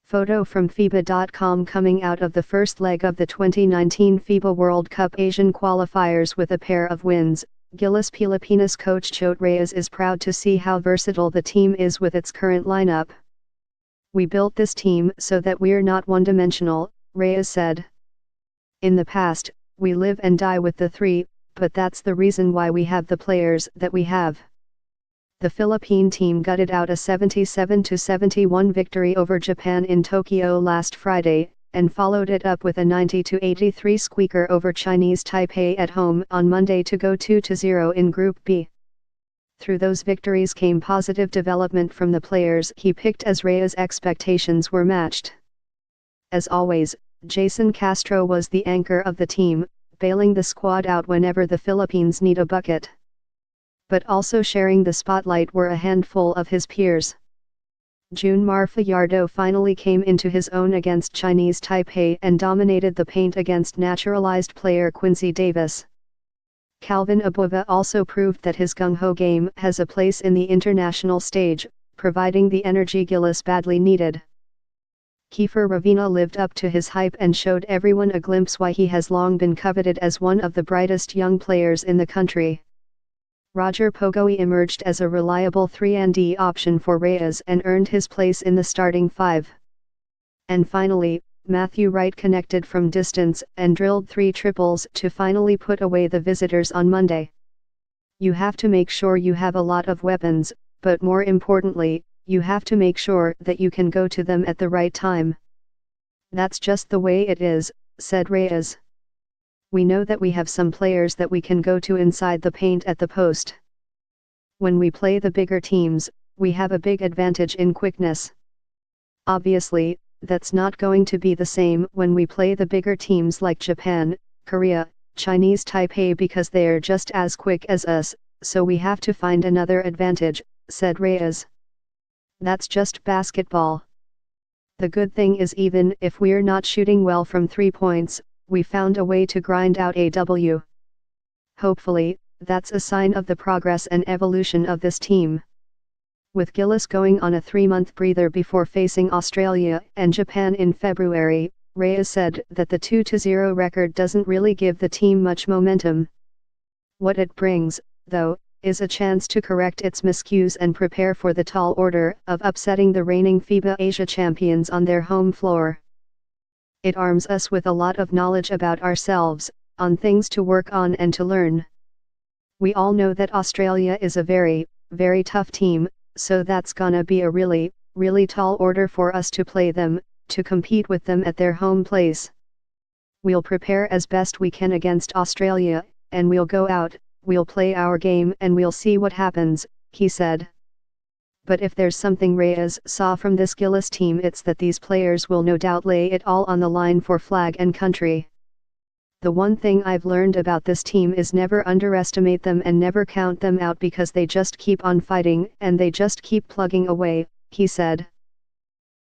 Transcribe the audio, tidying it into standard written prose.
Photo from FIBA.com. Coming out of the first leg of the 2019 FIBA World Cup Asian qualifiers with a pair of wins, Gilas Pilipinas coach Reyes is proud to see how versatile the team is with its current lineup. "We built this team so that we're not one-dimensional," Reyes said. "In the past, we live and die with the three, but that's the reason why we have the players that we have." The Philippine team gutted out a 77-71 victory over Japan in Tokyo last Friday, and followed it up with a 90-83 squeaker over Chinese Taipei at home on Monday to go 2-0 in Group B. Through those victories came positive development from the players he picked as Reyes' expectations were matched. As always, Jason Castro was the anchor of the team, bailing the squad out whenever the Philippines need a bucket. But also sharing the spotlight were a handful of his peers. Junmar Fajardo finally came into his own against Chinese Taipei and dominated the paint against naturalized player Quincy Davis. Calvin Abueva also proved that his gung-ho game has a place in the international stage, providing the energy Gilas badly needed. Kiefer Ravina lived up to his hype and showed everyone a glimpse why he has long been coveted as one of the brightest young players in the country. Roger Pogoi emerged as a reliable 3-and-D option for Reyes and earned his place in the starting five. And finally, Matthew Wright connected from distance and drilled 3 triples to finally put away the visitors on Monday. "You have to make sure you have a lot of weapons, but more importantly, you have to make sure that you can go to them at the right time. That's just the way it is," said Reyes. "We know that we have some players that we can go to inside the paint at the post. When we play the bigger teams, we have a big advantage in quickness. Obviously, that's not going to be the same when we play the bigger teams like Japan, Korea, Chinese Taipei because they're just as quick as us, so we have to find another advantage," said Reyes. "That's just basketball. The good thing is even if we're not shooting well from 3 points, we found a way to grind out a W. Hopefully, that's a sign of the progress and evolution of this team." With Gilas going on a 3-month breather before facing Australia and Japan in February, Reyes said that the 2-0 record doesn't really give the team much momentum. "What it brings, though, is a chance to correct its miscues and prepare for the tall order of upsetting the reigning FIBA Asia champions on their home floor. It arms us with a lot of knowledge about ourselves, on things to work on and to learn. We all know that Australia is a very, very tough team, so that's gonna be a really, really tall order for us to play them, to compete with them at their home place. We'll prepare as best we can against Australia, and we'll go out, we'll play our game and we'll see what happens," he said. But if there's something Reyes saw from this Gilas team, it's that these players will no doubt lay it all on the line for flag and country. "The one thing I've learned about this team is never underestimate them and never count them out because they just keep on fighting and they just keep plugging away," he said.